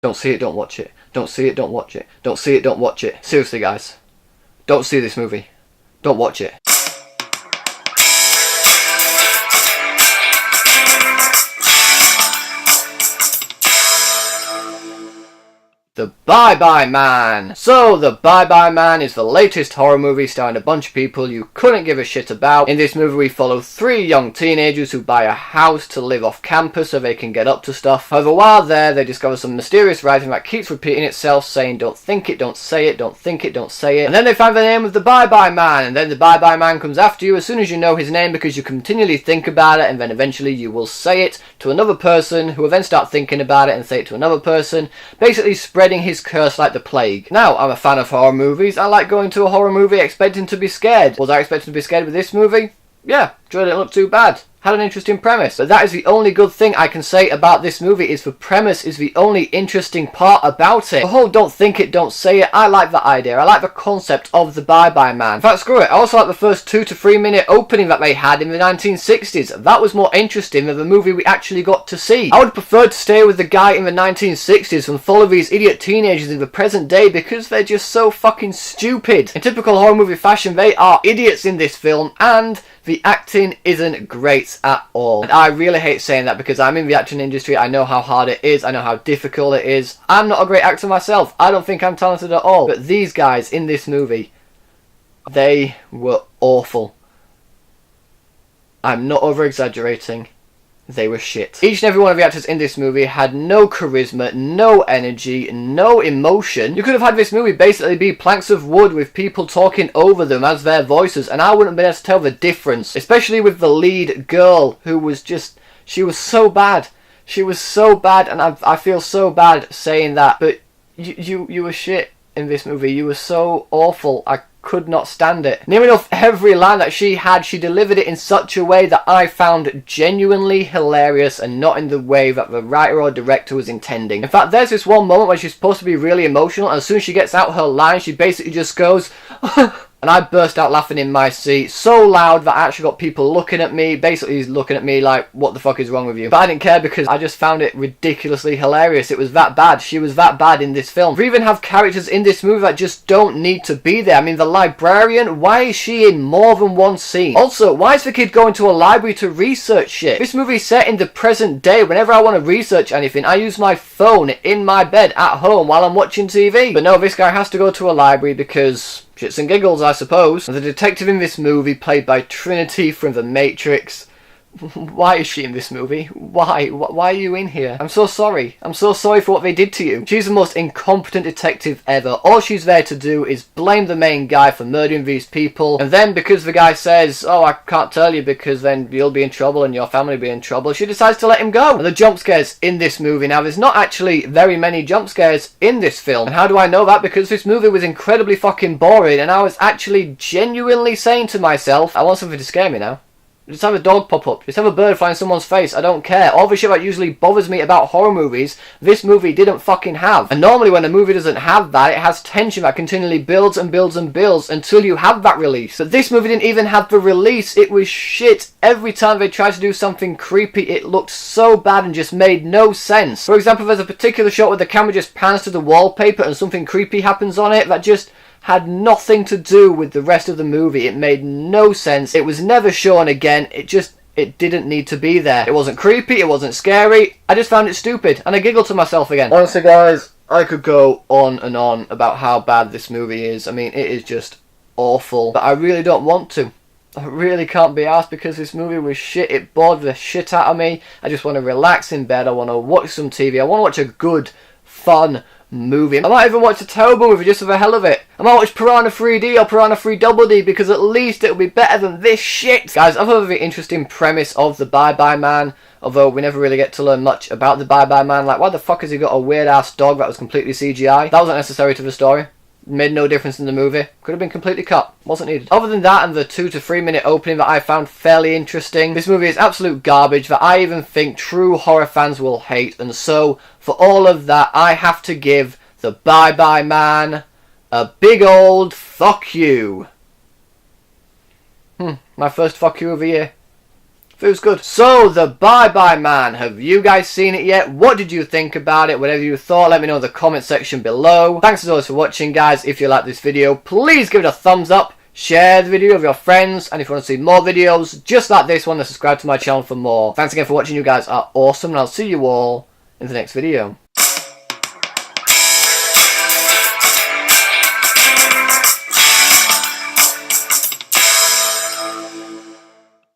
Don't see it, don't watch it. Don't see it, don't watch it. Don't see it, don't watch it. Seriously, guys. Don't see this movie. Don't watch it. The Bye Bye Man! So, The Bye Bye Man is the latest horror movie starring a bunch of people you couldn't give a shit about. In this movie we follow 3 young teenagers who buy a house to live off campus so they can get up to stuff. However, while there, they discover some mysterious writing that keeps repeating itself, saying don't think it, don't say it, don't think it, don't say it. And then they find the name of the Bye Bye Man, and then the Bye Bye Man comes after you as soon as you know his name because you continually think about it, and then eventually you will say it to another person who will then start thinking about it and say it to another person, basically spreading his curse like the plague. Now, I'm a fan of horror movies. I like going to a horror movie expecting to be scared. Was I expecting to be scared with this movie? Yeah, sure, it didn't look too bad. Had an interesting premise. But that is the only good thing I can say about this movie, is the premise is the only interesting part about it. The whole don't think it, don't say it, I like that idea. I like the concept of the Bye Bye Man. In fact, screw it, I also like the first 2 to 3 minute opening that they had in the 1960s. That was more interesting than the movie we actually got to see. I would prefer to stay with the guy in the 1960s than follow these idiot teenagers in the present day because they're just so fucking stupid. In typical horror movie fashion, they are idiots in this film, and the acting isn't great at all. And I really hate saying that because I'm in the acting industry. I know how hard it is. I know how difficult it is. I'm not a great actor myself. I don't think I'm talented at all. But these guys in this movie, they were awful. I'm not over-exaggerating. They were shit. Each and every one of the actors in this movie had no charisma, no energy, no emotion. You could have had this movie basically be planks of wood with people talking over them as their voices, and I wouldn't have been able to tell the difference. Especially with the lead girl, who was just... she was so bad. She was so bad, and I feel so bad saying that, but you were shit in this movie. You were so awful. I could not stand it. Near enough every line that she had, she delivered it in such a way that I found genuinely hilarious and not in the way that the writer or director was intending. In fact, there's this one moment where she's supposed to be really emotional, and as soon as she gets out her line, she basically just goes and I burst out laughing in my seat so loud that I actually got people looking at me, basically looking at me like, what the fuck is wrong with you? But I didn't care because I just found it ridiculously hilarious. It was that bad. She was that bad in this film. We even have characters in this movie that just don't need to be there. I mean, the librarian, why is she in more than one scene? Also, why is the kid going to a library to research shit? This movie is set in the present day. Whenever I want to research anything, I use my phone in my bed at home while I'm watching TV. But no, this guy has to go to a library because... shits and giggles, I suppose. And the detective in this movie, played by Trinity from The Matrix. Why is she in this movie? Why? Why are you in here? I'm so sorry. I'm so sorry for what they did to you. She's the most incompetent detective ever. All she's there to do is blame the main guy for murdering these people. And then because the guy says, oh, I can't tell you because then you'll be in trouble and your family will be in trouble, she decides to let him go. And the jump scares in this movie. Now, there's not actually very many jump scares in this film. And how do I know that? Because this movie was incredibly fucking boring and I was actually genuinely saying to myself, I want something to scare me now. Just have a dog pop up. Just have a bird fly in someone's face. I don't care. All the shit that usually bothers me about horror movies, this movie didn't fucking have. And normally when a movie doesn't have that, it has tension that continually builds and builds and builds until you have that release. But this movie didn't even have the release. It was shit. Every time they tried to do something creepy, it looked so bad and just made no sense. For example, there's a particular shot where the camera just pans to the wallpaper and something creepy happens on it that just had nothing to do with the rest of the movie. It made no sense. It was never shown again. It didn't need to be there. It wasn't creepy. It wasn't scary. I just found it stupid. And I giggled to myself again. Honestly, guys, I could go on and on about how bad this movie is. I mean, it is just awful. But I really don't want to. I really can't be arsed because this movie was shit. It bored the shit out of me. I just want to relax in bed. I want to watch some TV. I want to watch a good, fun movie. I might even watch a terrible movie just for the hell of it. I might watch Piranha 3D or Piranha 3 Double D because at least it'll be better than this shit. Guys, I've heard of the interesting premise of the Bye Bye Man, although we never really get to learn much about the Bye Bye Man. Like, why the fuck has he got a weird ass dog that was completely CGI? That wasn't necessary to the story. Made no difference in the movie. Could have been completely cut. Wasn't needed. Other than that and the 2 to 3 minute opening that I found fairly interesting, this movie is absolute garbage that I even think true horror fans will hate. And so, for all of that, I have to give the Bye Bye Man a big old fuck you. My first fuck you of the year. Feels good. So, The Bye Bye Man. Have you guys seen it yet? What did you think about it? Whatever you thought, let me know in the comment section below. Thanks as always for watching, guys. If you like this video, please give it a thumbs up. Share the video with your friends. And if you want to see more videos just like this one, then subscribe to my channel for more. Thanks again for watching. You guys are awesome. And I'll see you all in the next video.